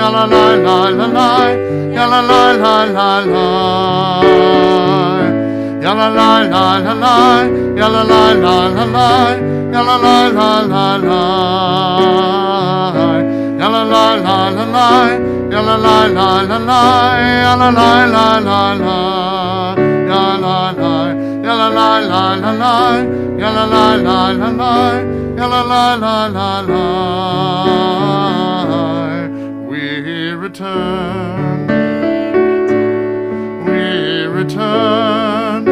la la la la la, ya la la la la la, ya la la la la la, ya la la la la la, ya la la la la la, ya la la la la la, ya la la la la la, ya la la la la la, ya la la, ya la la la la la, ya la la la la la, ya la la la la la. We return, we return,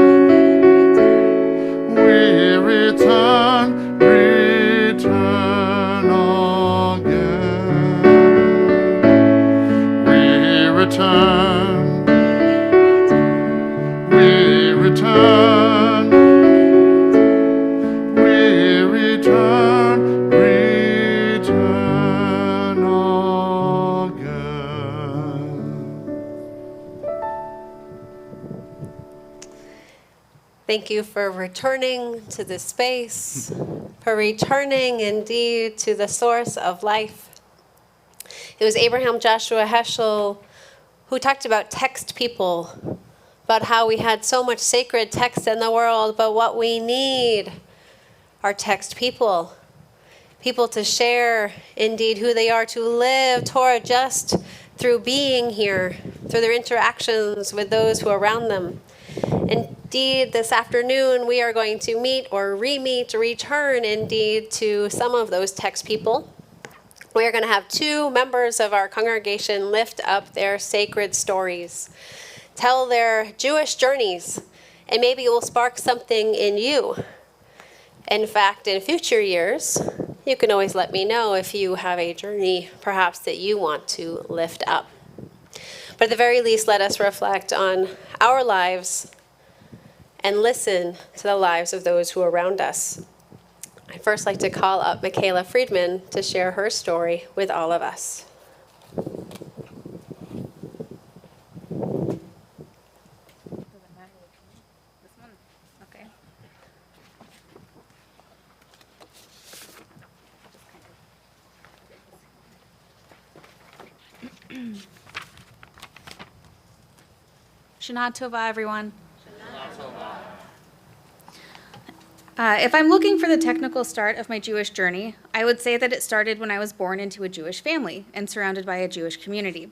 we return, return again. We return, we return, we return, return again. Thank you for returning to this space, for returning indeed to the source of life. It was Abraham Joshua Heschel who talked about text people, about how we had so much sacred text in the world, but what we need are text people. People to share indeed who they are, to live toward just through being here, through their interactions with those who are around them. Indeed, this afternoon we are going to meet or re-meet, return indeed to some of those text people. We are going to have two members of our congregation lift up their sacred stories, tell their Jewish journeys, and maybe it will spark something in you. In fact, in future years, you can always let me know if you have a journey perhaps that you want to lift up. But at the very least, let us reflect on our lives and listen to the lives of those who are around us. I'd first like to call up Michaela Friedman to share her story with all of us. Shana Tova, everyone. If I'm looking for the technical start of my Jewish journey, I would say that it started when I was born into a Jewish family and surrounded by a Jewish community.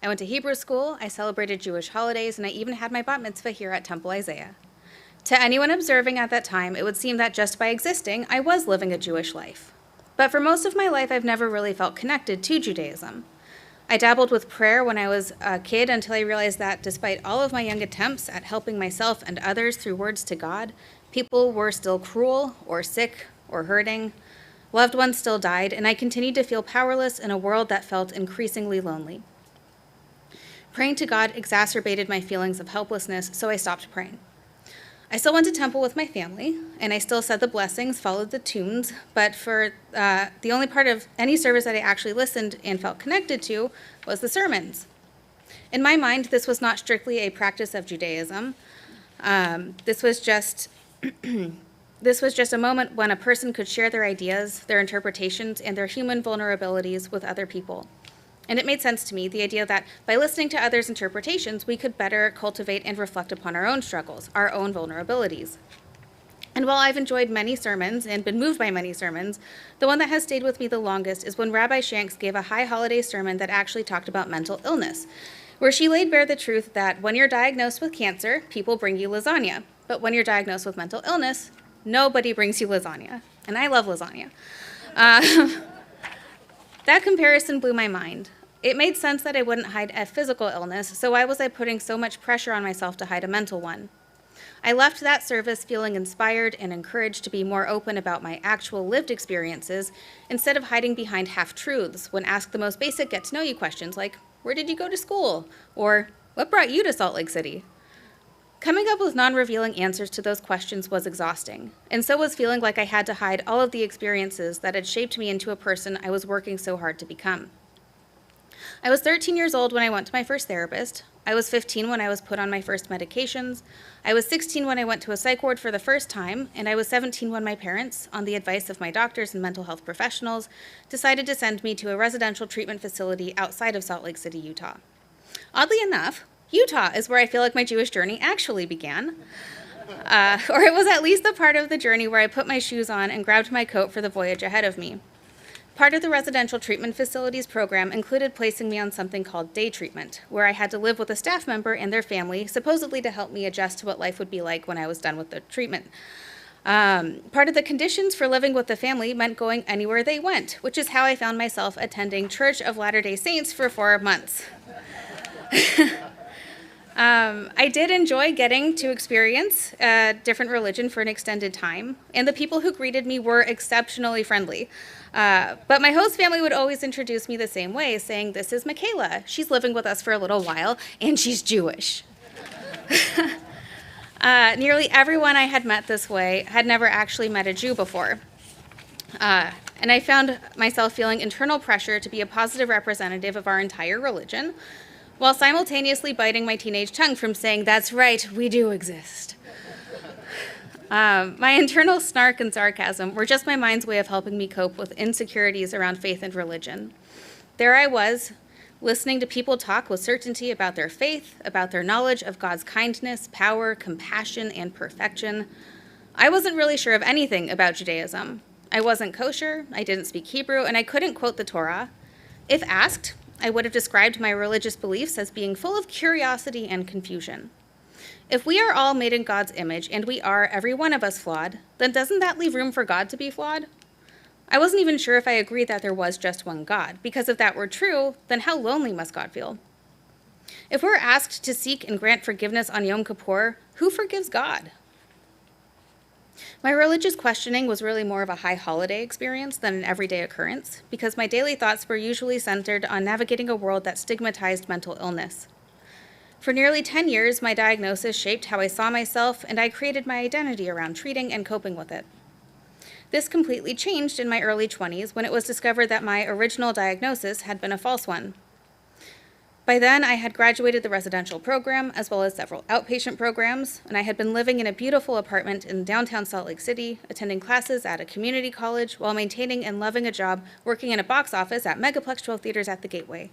I went to Hebrew school, I celebrated Jewish holidays, and I even had my bat mitzvah here at Temple Isaiah. To anyone observing at that time, it would seem that just by existing, I was living a Jewish life. But for most of my life, I've never really felt connected to Judaism. I dabbled with prayer when I was a kid until I realized that despite all of my young attempts at helping myself and others through words to God, people were still cruel or sick or hurting. Loved ones still died, and I continued to feel powerless in a world that felt increasingly lonely. Praying to God exacerbated my feelings of helplessness, so I stopped praying. I still went to temple with my family, and I still said the blessings, followed the tunes, but for the only part of any service that I actually listened and felt connected to was the sermons. In my mind, this was not strictly a practice of Judaism. This was just a moment when a person could share their ideas, their interpretations, and their human vulnerabilities with other people. And it made sense to me, the idea that by listening to others' interpretations, we could better cultivate and reflect upon our own struggles, our own vulnerabilities. And while I've enjoyed many sermons and been moved by many sermons, the one that has stayed with me the longest is when Rabbi Shanks gave a high holiday sermon that actually talked about mental illness, where she laid bare the truth that when you're diagnosed with cancer, people bring you lasagna. But when you're diagnosed with mental illness, nobody brings you lasagna. And I love lasagna. That comparison blew my mind. It made sense that I wouldn't hide a physical illness, so why was I putting so much pressure on myself to hide a mental one? I left that service feeling inspired and encouraged to be more open about my actual lived experiences instead of hiding behind half-truths when asked the most basic get-to-know-you questions like, where did you go to school? Or, what brought you to Salt Lake City? Coming up with non-revealing answers to those questions was exhausting, and so was feeling like I had to hide all of the experiences that had shaped me into a person I was working so hard to become. I was 13 years old when I went to my first therapist. I was 15 when I was put on my first medications. I was 16 when I went to a psych ward for the first time, and I was 17 when my parents, on the advice of my doctors and mental health professionals, decided to send me to a residential treatment facility outside of Salt Lake City, Utah. Oddly enough, Utah is where I feel like my Jewish journey actually began. Or it was at least the part of the journey where I put my shoes on and grabbed my coat for the voyage ahead of me. Part of the residential treatment facilities program included placing me on something called day treatment, where I had to live with a staff member and their family, supposedly to help me adjust to what life would be like when I was done with the treatment. Part of the conditions for living with the family meant going anywhere they went, which is how I found myself attending Church of Latter-day Saints for 4 months. I did enjoy getting to experience a different religion for an extended time, and the people who greeted me were exceptionally friendly. But my host family would always introduce me the same way, saying, "This is Michaela. She's living with us for a little while, and she's Jewish." Nearly everyone I had met this way had never actually met a Jew before. And I found myself feeling internal pressure to be a positive representative of our entire religion, while simultaneously biting my teenage tongue from saying, "That's right, we do exist." My internal snark and sarcasm were just my mind's way of helping me cope with insecurities around faith and religion. There I was, listening to people talk with certainty about their faith, about their knowledge of God's kindness, power, compassion, and perfection. I wasn't really sure of anything about Judaism. I wasn't kosher, I didn't speak Hebrew, and I couldn't quote the Torah. If asked, I would have described my religious beliefs as being full of curiosity and confusion. If we are all made in God's image, and we are, every one of us, flawed, then doesn't that leave room for God to be flawed? I wasn't even sure if I agreed that there was just one God, because if that were true, then how lonely must God feel? If we're asked to seek and grant forgiveness on Yom Kippur, who forgives God? My religious questioning was really more of a high holiday experience than an everyday occurrence, because my daily thoughts were usually centered on navigating a world that stigmatized mental illness. For nearly 10 years, my diagnosis shaped how I saw myself, and I created my identity around treating and coping with it. This completely changed in my early 20s when it was discovered that my original diagnosis had been a false one. By then, I had graduated the residential program, as well as several outpatient programs, and I had been living in a beautiful apartment in downtown Salt Lake City, attending classes at a community college, while maintaining and loving a job working in a box office at Megaplex 12 Theaters at the Gateway.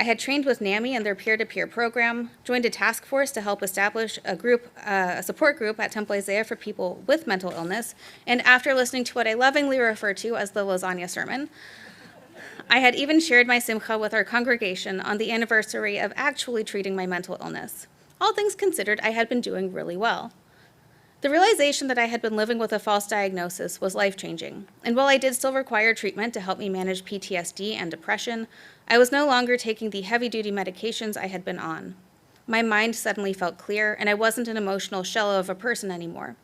I had trained with NAMI and their peer-to-peer program, joined a task force to help establish a support group at Temple Isaiah for people with mental illness, and after listening to what I lovingly refer to as the lasagna sermon, I had even shared my simcha with our congregation on the anniversary of actually treating my mental illness. All things considered, I had been doing really well. The realization that I had been living with a false diagnosis was life-changing, and while I did still require treatment to help me manage PTSD and depression, I was no longer taking the heavy-duty medications I had been on. My mind suddenly felt clear, and I wasn't an emotional shell of a person anymore.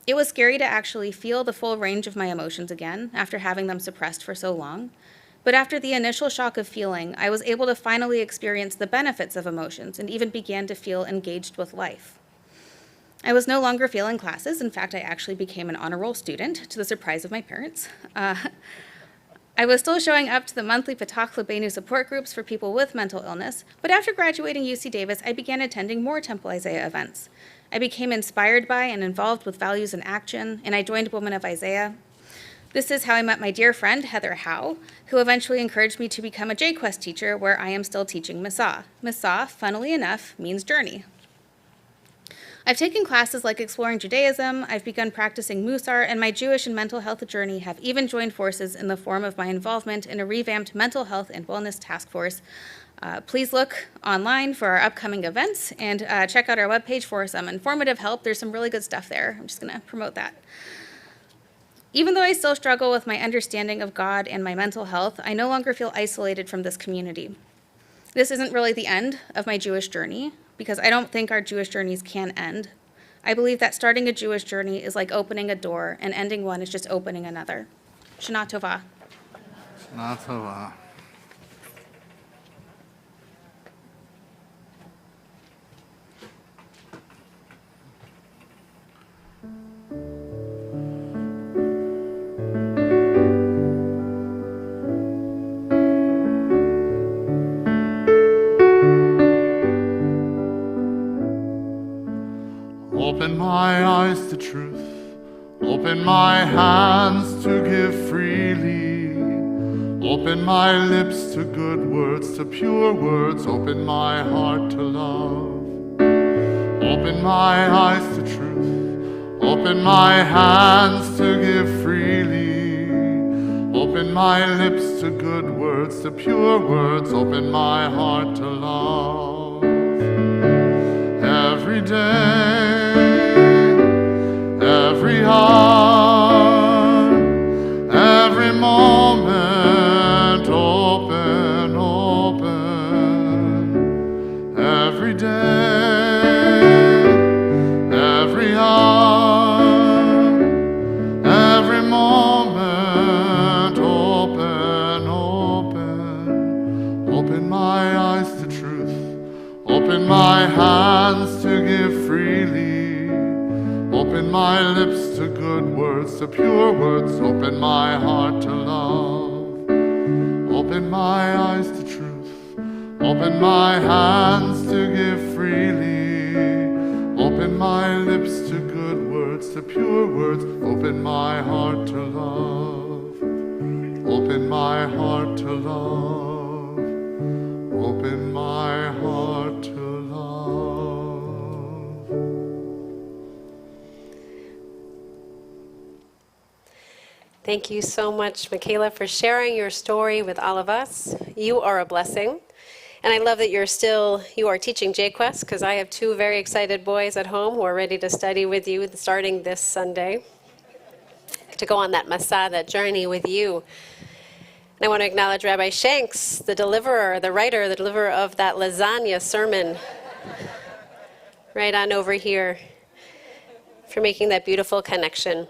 It was scary to actually feel the full range of my emotions again after having them suppressed for so long. But after the initial shock of feeling, I was able to finally experience the benefits of emotions and even began to feel engaged with life. I was no longer failing classes. In fact, I actually became an honor roll student, to the surprise of my parents. I was still showing up to the monthly Patach Lebeinu support groups for people with mental illness, but after graduating UC Davis, I began attending more Temple Isaiah events. I became inspired by and involved with Values in Action, and I joined Women of Isaiah. This is how I met my dear friend, Heather Howe, who eventually encouraged me to become a JQuest teacher, where I am still teaching Masa. Masa, funnily enough, means journey. I've taken classes like Exploring Judaism, I've begun practicing Musar, and my Jewish and mental health journey have even joined forces in the form of my involvement in a revamped mental health and wellness task force. Please look online for our upcoming events and check out our webpage for some informative help. There's some really good stuff there. I'm just going to promote that. Even though I still struggle with my understanding of God and my mental health, I no longer feel isolated from this community. This isn't really the end of my Jewish journey, because I don't think our Jewish journeys can end. I believe that starting a Jewish journey is like opening a door, and ending one is just opening another. Shana Tova. Shana Tova. Open my eyes to truth. Open my hands to give freely. Open my lips to good words, to pure words. Open my heart to love. Open my eyes to truth. Open my hands to give freely. Open my lips to good words, to pure words. Open my heart to love. Every day, every hour, every moment, open, open. Every day, every hour, every moment, open, open. Open my eyes to truth. Open my hands to give freely. Open my lips to good words, to pure words. Open my heart to love. Open my eyes to truth. Open my hands to give freely. Open my lips to good words, to pure words. Open my heart to love. Open my heart to love. Open my heart to love. Thank you so much, Michaela, for sharing your story with all of us. You are a blessing. And I love that you are teaching JQuest, because I have two very excited boys at home who are ready to study with you starting this Sunday, to go on that Masada, that journey with you. And I want to acknowledge Rabbi Shanks, the deliverer of that lasagna sermon, right on over here, for making that beautiful connection.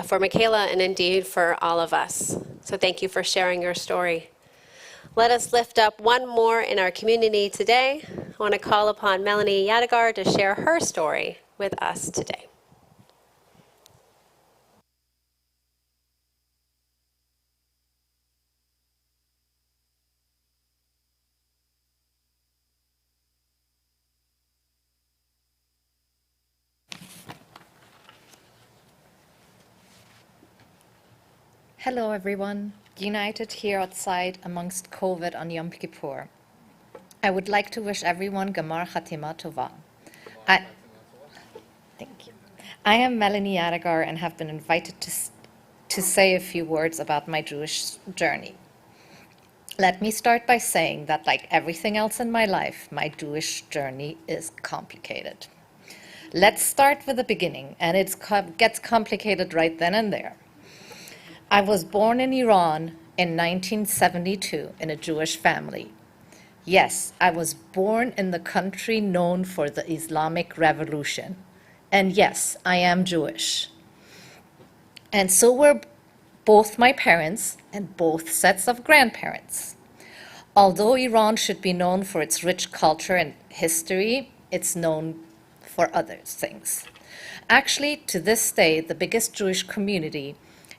For Michaela and indeed for all of us. So thank you for sharing your story. Let us lift up one more in our community today. I want to call upon Melanie Yadagar to share her story with us today. Hello everyone, united here outside amongst COVID on Yom Kippur. I would like to wish everyone Gamar Chatima Tova. Thank you. I am Melanie Yadagar and have been invited to say a few words about my Jewish journey. Let me start by saying that, like everything else in my life, my Jewish journey is complicated. Let's start with the beginning, and it gets complicated right then and there. I was born in Iran in 1972 in a Jewish family. Yes, I was born in the country known for the Islamic Revolution. And yes, I am Jewish. And so were both my parents and both sets of grandparents. Although Iran should be known for its rich culture and history, it's known for other things. Actually, to this day, the biggest Jewish community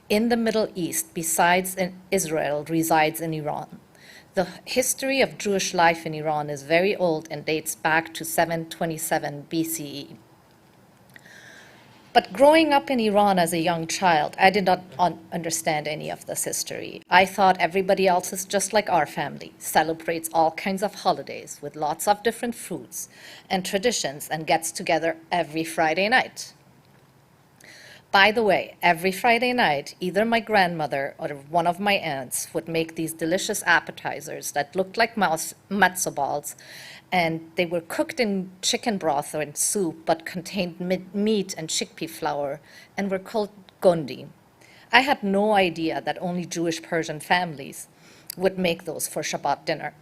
in the Middle East, besides in Israel, resides in Iran. The history of Jewish life in Iran is very old and dates back to 727 BCE. But growing up in Iran as a young child, I did not understand any of this history. I thought everybody else is just like our family, celebrates all kinds of holidays with lots of different foods and traditions, and gets together every Friday night. By the way, every Friday night, either my grandmother or one of my aunts would make these delicious appetizers that looked like matzo balls, and they were cooked in chicken broth or in soup, but contained meat and chickpea flour, and were called gondi. I had no idea that only Jewish Persian families would make those for Shabbat dinner.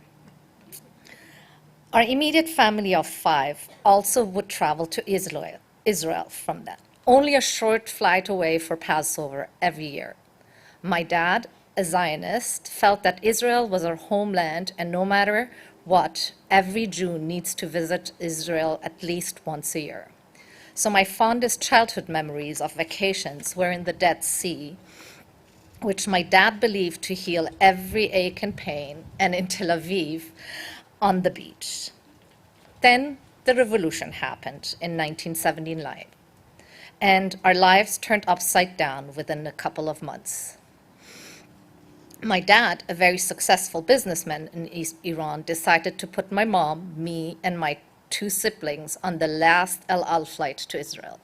Our immediate family of 5 also would travel to Israel from that. Only a short flight away for Passover every year. My dad, a Zionist, felt that Israel was our homeland, and no matter what, every Jew needs to visit Israel at least once a year. So my fondest childhood memories of vacations were in the Dead Sea, which my dad believed to heal every ache and pain, and in Tel Aviv on the beach. Then the revolution happened in 1979, and our lives turned upside down within a couple of months. My dad, a very successful businessman in East Iran, decided to put my mom, me, and my 2 siblings on the last El Al flight to Israel.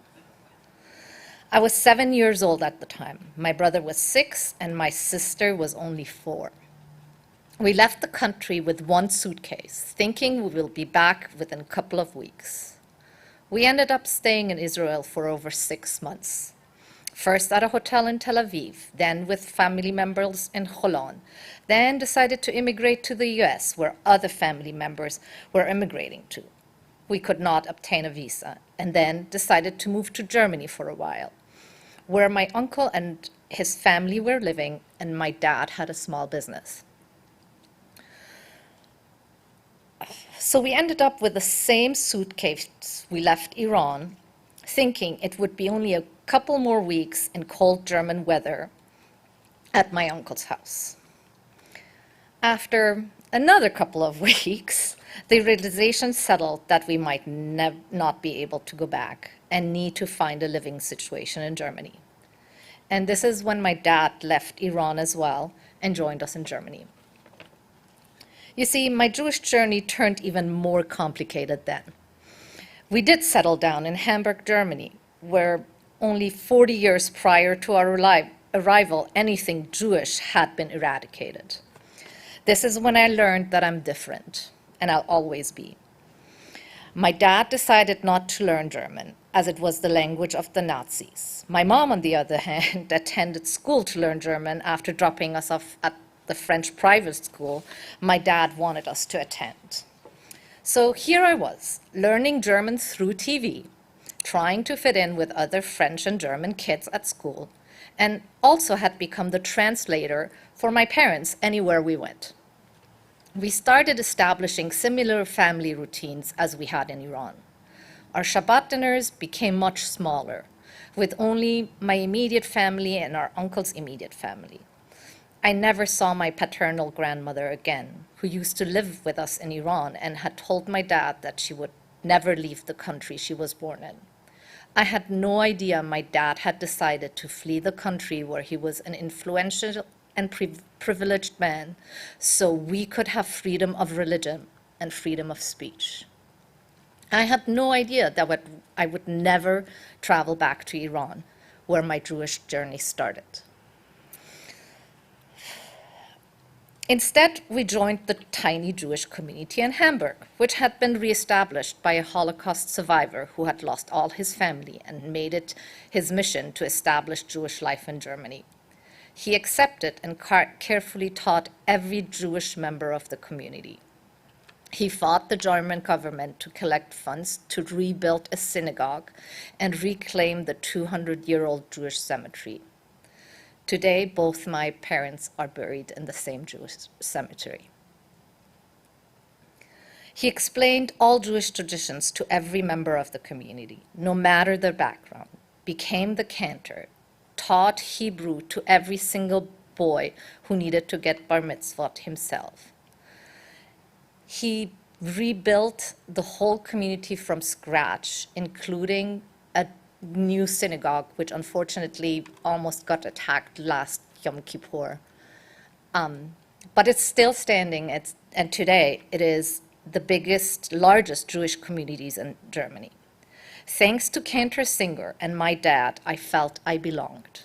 I was 7 years old at the time. My brother was 6, and my sister was only 4. We left the country with 1 suitcase, thinking we will be back within a couple of weeks. We ended up staying in Israel for over 6 months. First at a hotel in Tel Aviv, then with family members in Holon, then decided to immigrate to the US, where other family members were immigrating to. We could not obtain a visa, and then decided to move to Germany for a while, where my uncle and his family were living, and my dad had a small business. So we ended up with the same suitcase we left Iran, thinking it would be only a couple more weeks in cold German weather at my uncle's house. After another couple of weeks, the realization settled that we might not be able to go back and need to find a living situation in Germany. And this is when my dad left Iran as well and joined us in Germany. You see, my Jewish journey turned even more complicated then. We did settle down in Hamburg, Germany, where only 40 years prior to our arrival, anything Jewish had been eradicated. This is when I learned that I'm different, and I'll always be. My dad decided not to learn German, as it was the language of the Nazis. My mom, on the other hand, attended school to learn German after dropping us off at the French private school my dad wanted us to attend. So here I was, learning German through TV, trying to fit in with other French and German kids at school, and also had become the translator for my parents anywhere we went. We started establishing similar family routines as we had in Iran. Our Shabbat dinners became much smaller, with only my immediate family and our uncle's immediate family. I never saw my paternal grandmother again, who used to live with us in Iran and had told my dad that she would never leave the country she was born in. I had no idea my dad had decided to flee the country where he was an influential and privileged man, so we could have freedom of religion and freedom of speech. I had no idea that I would never travel back to Iran, where my Jewish journey started. Instead, we joined the tiny Jewish community in Hamburg, which had been reestablished by a Holocaust survivor who had lost all his family and made it his mission to establish Jewish life in Germany. He accepted and carefully taught every Jewish member of the community. He fought the German government to collect funds to rebuild a synagogue and reclaim the 200-year-old Jewish cemetery. Today, both my parents are buried in the same Jewish cemetery. He explained all Jewish traditions to every member of the community, no matter their background, became the cantor, taught Hebrew to every single boy who needed to get bar mitzvot himself. He rebuilt the whole community from scratch, including a new synagogue, which unfortunately almost got attacked last Yom Kippur. But it's still standing, and today it is the biggest, largest Jewish communities in Germany. Thanks to Cantor Singer and my dad, I felt I belonged.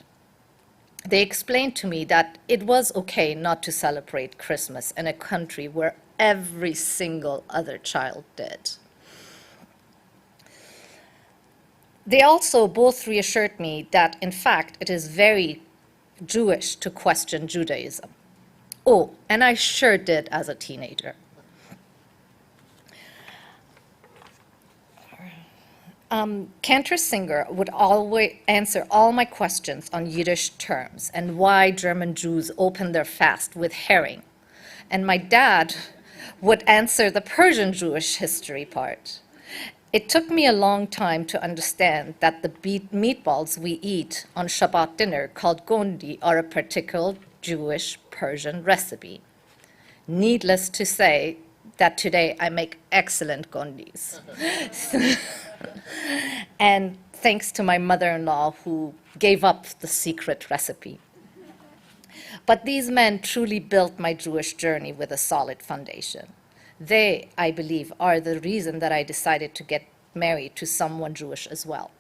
They explained to me that it was okay not to celebrate Christmas in a country where every single other child did. They also both reassured me that, in fact, it is very Jewish to question Judaism. Oh, and I sure did as a teenager. Cantor Singer would always answer all my questions on Yiddish terms and why German Jews open their fast with herring. And my dad would answer the Persian Jewish history part. It took me a long time to understand that the meatballs we eat on Shabbat dinner, called gondi, are a particular Jewish Persian recipe. Needless to say, that today I make excellent gondis. And thanks to my mother-in-law who gave up the secret recipe. But these men truly built my Jewish journey with a solid foundation. They, I believe, are the reason that I decided to get married to someone Jewish as well.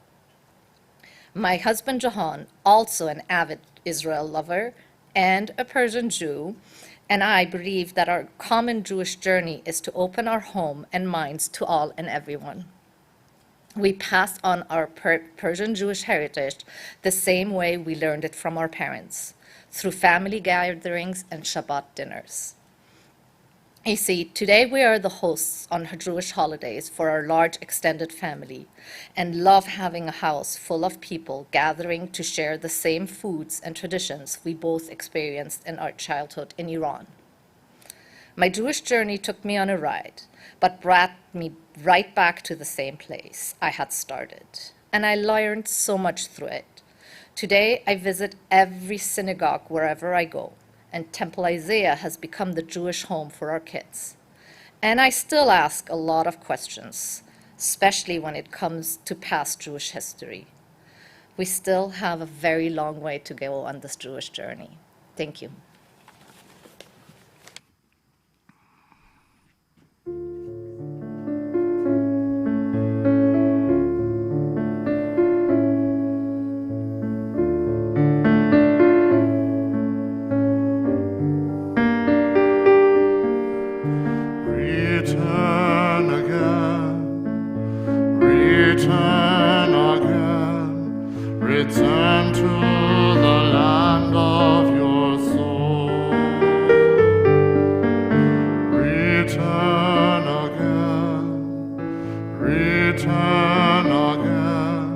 My husband Jahan, also an avid Israel lover and a Persian Jew, and I believe that our common Jewish journey is to open our home and minds to all and everyone. We pass on our Persian Jewish heritage the same way we learned it from our parents, through family gatherings and Shabbat dinners. You see, today we are the hosts on Jewish holidays for our large extended family and love having a house full of people gathering to share the same foods and traditions we both experienced in our childhood in Iran. My Jewish journey took me on a ride, but brought me right back to the same place I had started, and I learned so much through it. Today, I visit every synagogue wherever I go, and Temple Isaiah has become the Jewish home for our kids. And I still ask a lot of questions, especially when it comes to past Jewish history. We still have a very long way to go on this Jewish journey. Thank you. Return again, return again, return to the land of your soul. Return again, return again,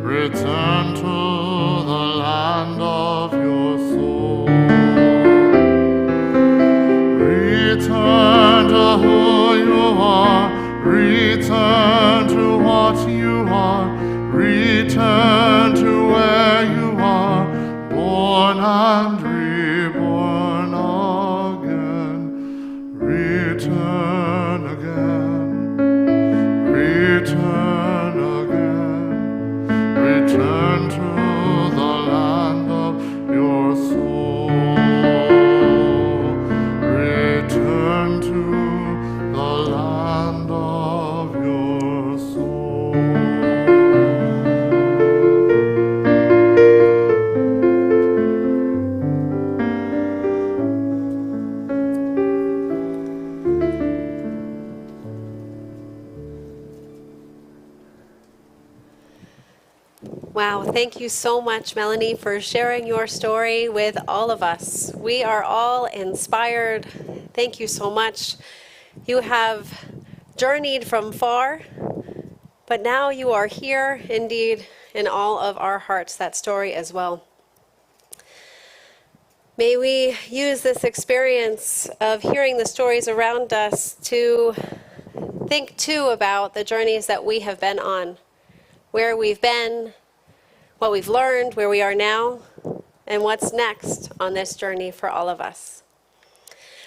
return to the land of your soul. Return to who you are, return to what you are, return to where you are, born and reborn again. Return again, return again, return to the land of your soul. Return to the land of your soul. Wow, thank you so much, Melanie, for sharing your story with all of us. We are all inspired. Thank you so much. You have journeyed from far, but now you are here, indeed, in all of our hearts, that story as well. May we use this experience of hearing the stories around us to think too about the journeys that we have been on, where we've been, what we've learned, where we are now, and what's next on this journey for all of us.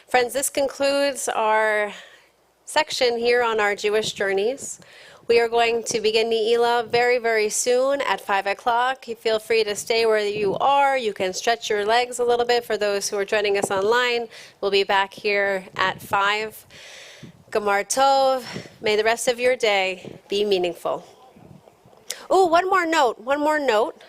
Friends, this concludes our section here on our Jewish journeys. We are going to begin Ne'ilah very, very soon at 5 o'clock. You feel free to stay where you are. You can stretch your legs a little bit for those who are joining us online. We'll be back here at 5. Gamar Tov. May the rest of your day be meaningful. Oh, one more note.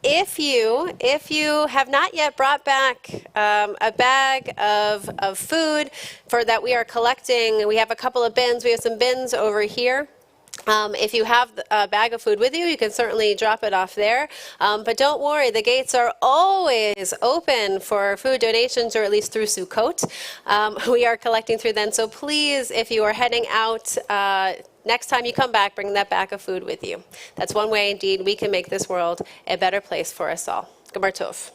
If you have not yet brought back a bag of food for that we are collecting, we have a couple of bins. We have some bins over here. If you have a bag of food with you, you can certainly drop it off there. But don't worry, the gates are always open for food donations, or at least through Sukkot. We are collecting through then. So please, if you are heading out, next time you come back, bring that bag of food with you. That's one way, indeed, we can make this world a better place for us all. Gamar Tov.